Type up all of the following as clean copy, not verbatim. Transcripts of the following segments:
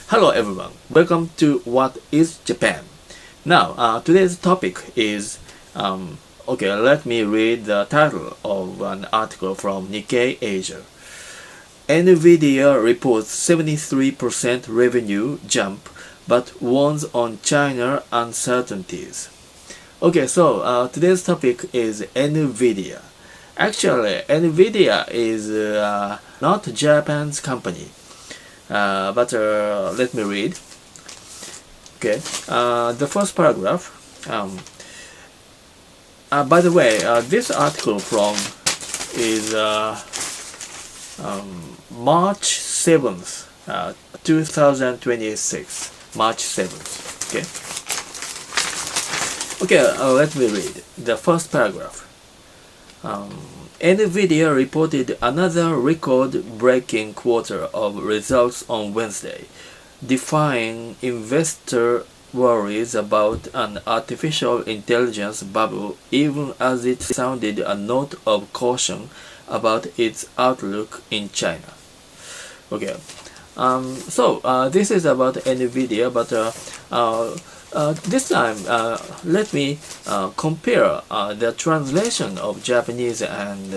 Hello everyone, welcome to What is Japan? Now, today's topic is, let me read the title of an article from Nikkei Asia. Nvidia reports 73% revenue jump but warns on China uncertainties. Today's topic is Nvidia. Actually, Nvidia is not Japan's company. Let me read. The first paragraph. By the way, this article from is March 7th, 2026. March 7th. Let me read the first paragraph. Nvidia reported another record-breaking quarter of results on Wednesday, defying investor worries about an artificial intelligence bubble even as it sounded a note of caution about its outlook in China. This is about Nvidia, but this time let me compare the translation of Japanese and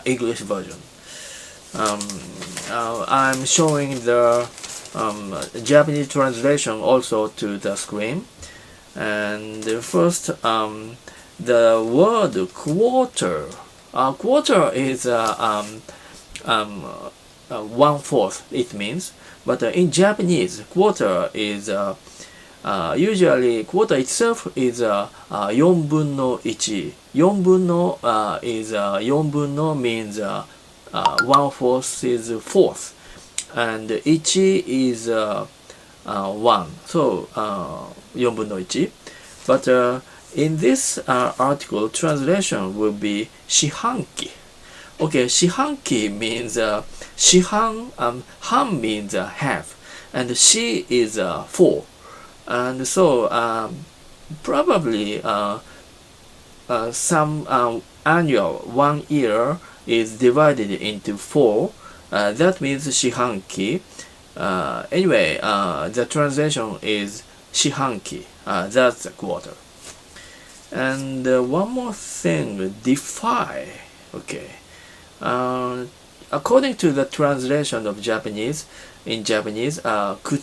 English version. I'm showing the Japanese translation also to the screen, and first the word quarter. Quarter is 1/4 it means, but in Japanese quarter is usually quarter itself is 4分の1. 4分の is 4分の means 1/4 is fourth, and 1 is 1, so 4分の1. But in this article, translation will be 四半期.四半期 means 四半, 半 means half, and 四 is 4. And so probably some annual 1 year is divided into 4. That means 四半期. Anyway, the translation is 四半期. That's a quarter. And one more thing, defy. According to the translation of Japanese, in Japanese, 覆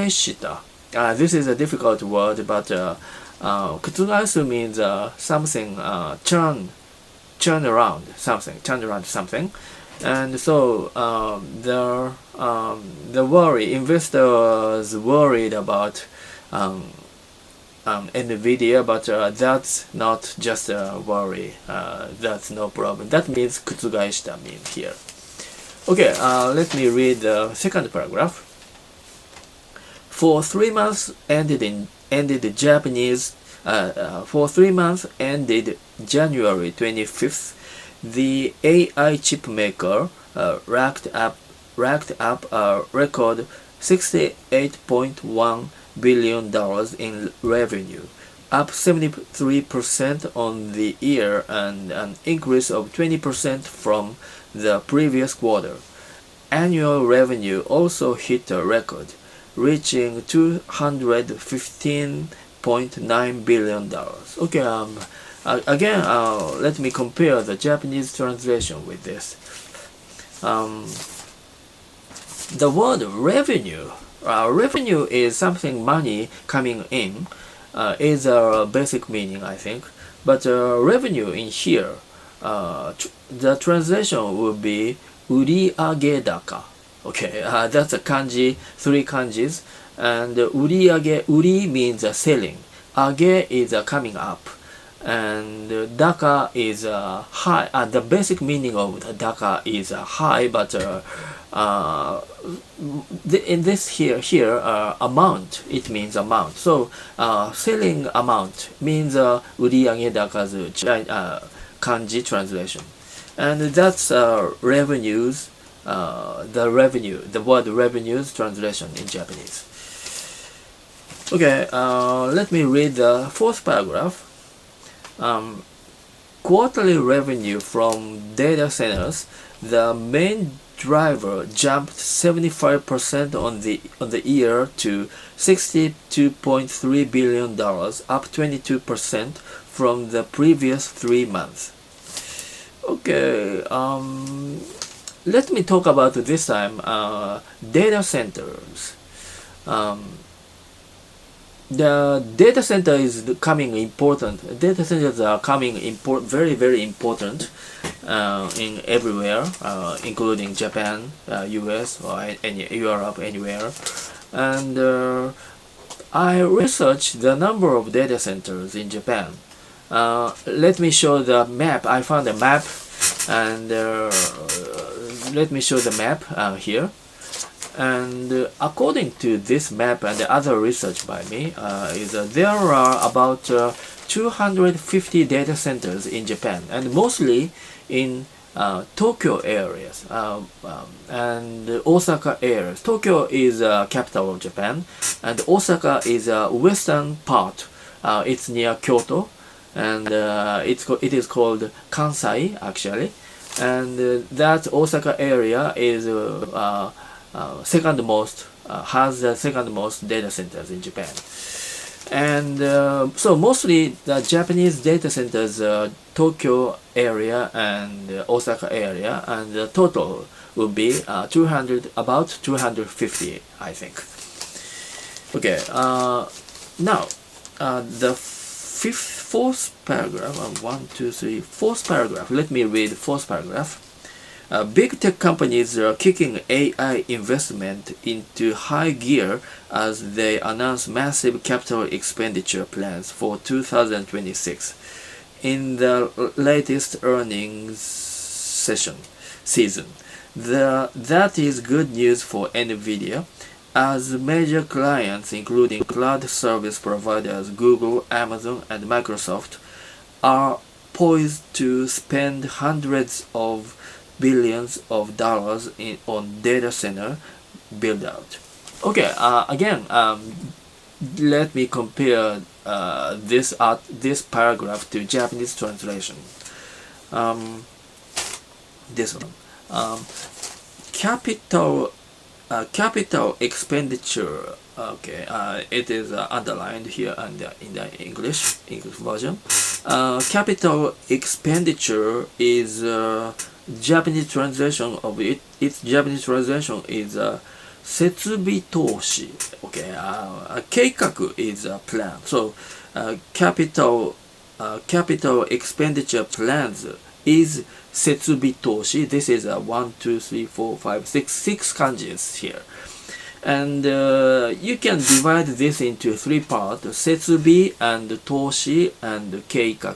した. This is a difficult word, but 覆す means something turn around something, and so the worry, investors worried about Nvidia, but that's not just a worry. That's no problem. That means 覆した mean here. Let me read the second paragraph. For 3 months ended January 25th, the AI chip maker racked up a record $68.1 billion in revenue, up 73% on the year and an increase of 20% from the previous quarter. Annual revenue also hit a record, reaching $215.9 billion. Again, let me compare the Japanese translation with this. The word revenue, revenue is something money coming in, is a basic meaning, I think. But revenue in here, the translation will be 売上高. That's a kanji, 3 kanjis, and 売上, 売り means selling, 上げ is coming up, and daka is high. The basic meaning of the daka is high, but in this here amount, it means amount. So selling amount means 売上高ず kanji translation, and that's revenues. The word revenues translation in Japanese. Let me read the fourth paragraph. Quarterly revenue from data centers, the main driver jumped 75% on the year to $62.3 billion, up 22% from the previous 3 months. Okay, let me talk about this time data centers. The data center is becoming important. Data centers are coming very, very important in everywhere, including Japan, US, or any Europe, anywhere. And I researched the number of data centers in Japan. Let me show the map. I found a map, and let me show the map here. And according to this map and the other research by me, there are about 250 data centers in Japan, and mostly in Tokyo areas and Osaka areas. Tokyo is capital of Japan, and Osaka is a western part. It's near Kyoto, and it is called Kansai actually, and that Osaka area is has the second most data centers in Japan. And so mostly the Japanese data centers, Tokyo area and Osaka area, and the total will be about 250, I think. Okay, now the fourth paragraph, fourth paragraph. Let me read the fourth paragraph. Big tech companies are kicking AI investment into high gear as they announce massive capital expenditure plans for 2026. In the latest earnings season, that is good news for Nvidia, as major clients including cloud service providers Google, Amazon, and Microsoft are poised to spend hundreds of billions of dollars on data center build out. Okay, again, let me compare this paragraph to Japanese translation. This one, capital expenditure. Okay, it is underlined here and in the English version. Capital expenditure is Japanese translation of it. Its Japanese translation is 設備投資. Okay, 計画 is a plan. So capital expenditure plans is 設備投資. This is 1, 2, 3, 4, 5, 6 kanjis here. And you can divide this into 3 parts: 設備 and 投資 and 計画.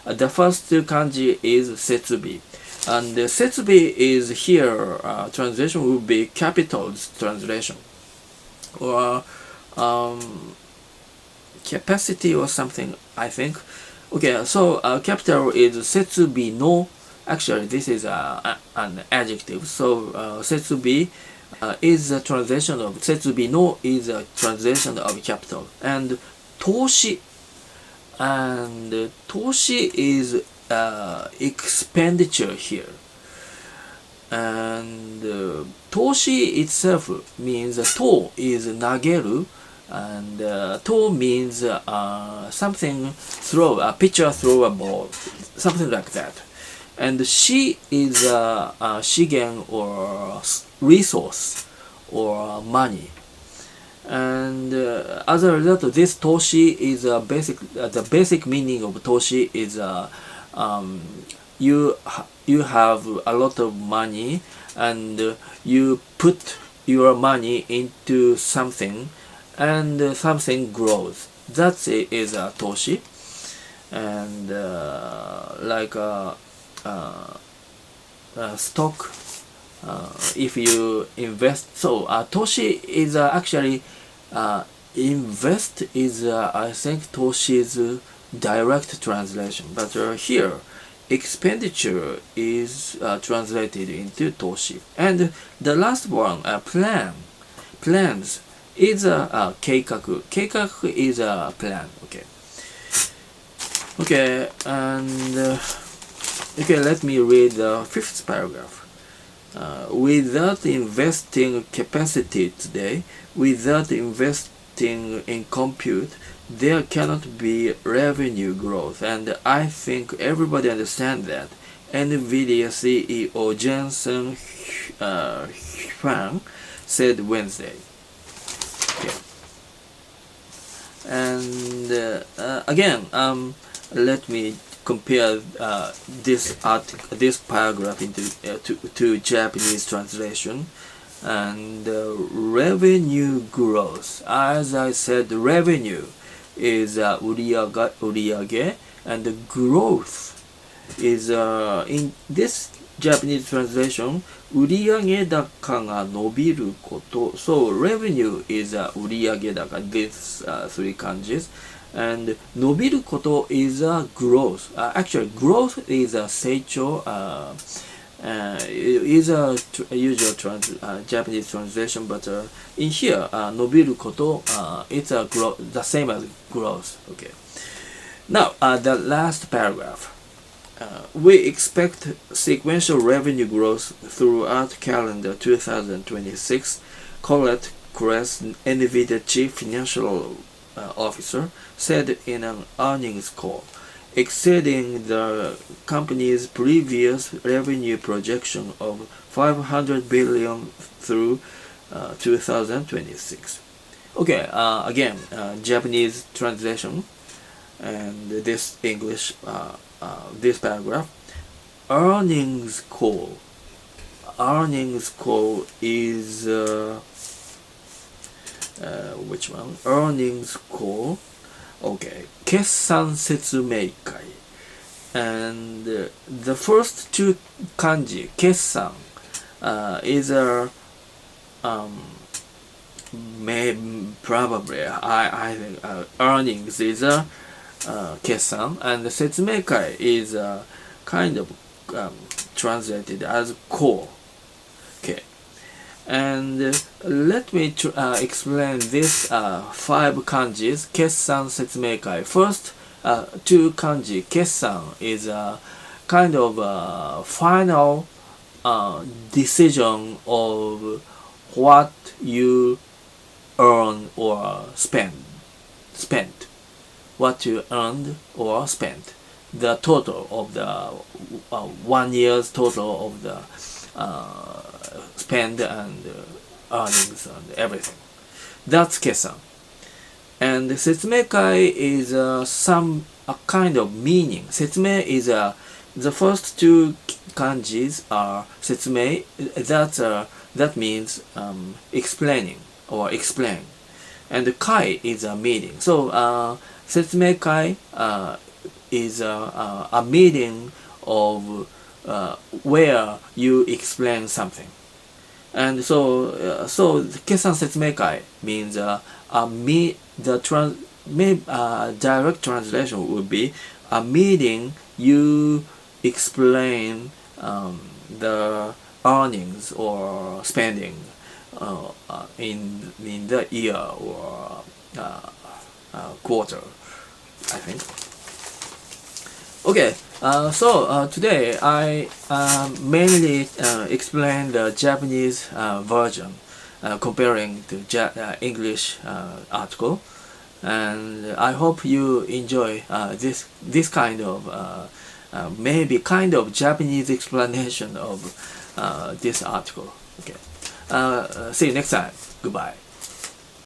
The first kanji is 設備. And the setsubi is here, translation will be capital's translation, or capacity or something, I think. Okay, so capital is setsubi no. Actually, this is an adjective. So setsubi is a translation of setsubi no is a translation of capital, and toshi is expenditure here, and toshi itself means to is nageru, and to means something throw a pitcher, throw a ball, something like that. And shi is shigen or resource or money. And as a result of this, toshi is the basic meaning of toshi is you have a lot of money and you put your money into something and something grows. That is a toshi. And like stock, if you invest, so toshi is actually invest is I think toshi's direct translation, but here expenditure is translated into toshi. And the last one, plans is a keikaku. Keikaku is a plan. Okay, and okay, let me read the fifth paragraph. without investing capacity today, without investing in compute, there cannot be revenue growth, and I think everybody understands that. Nvidia CEO Jensen Huang said Wednesday. Okay. And again, let me compare this paragraph to Japanese translation. And revenue growth. As I said, revenue is 売上, and the growth is in this Japanese translation 売上高が伸びること. So revenue is 売上高. These three kanjis. And 伸びること is growth. Actually, growth is a 成長. Is a usual Japanese translation, but in here, 伸びること it's the same as growth. Okay. Now, the last paragraph. We expect sequential revenue growth throughout calendar 2026, Colette Kress, Nvidia Chief Financial Officer, said in an earnings call, exceeding the company's previous revenue projection of 500 billion through 2026. Okay, again, Japanese translation and this English, this paragraph. Earnings call is which one? Earnings call. Okay, 決算説明会. And the first two kanji, 決算, is a probably I think earnings is a 決算, and the 説明会 is kind of translated as call. Okay. And let me explain this 5 kanjis, 決算説明会. First, 2 kanji, 決算 is a kind of final decision of what you earn or spend. What you earned or spent. The total of the 1 year's total of the spend and earnings and everything. That's 決算. And 説明会 is a kind of meaning. 説明 is the first 2 kanjis are 説明. That means explaining or explain. And 会 is a meeting. So 説明会 is a meeting of where you explain something. And so 決算説明会 means direct translation would be a meeting you explain the earnings or spending in the year or quarter, I think. Okay, so today I mainly explained the Japanese version comparing to English article, and I hope you enjoy this kind of maybe kind of Japanese explanation of this article. Okay, see you next time. Goodbye.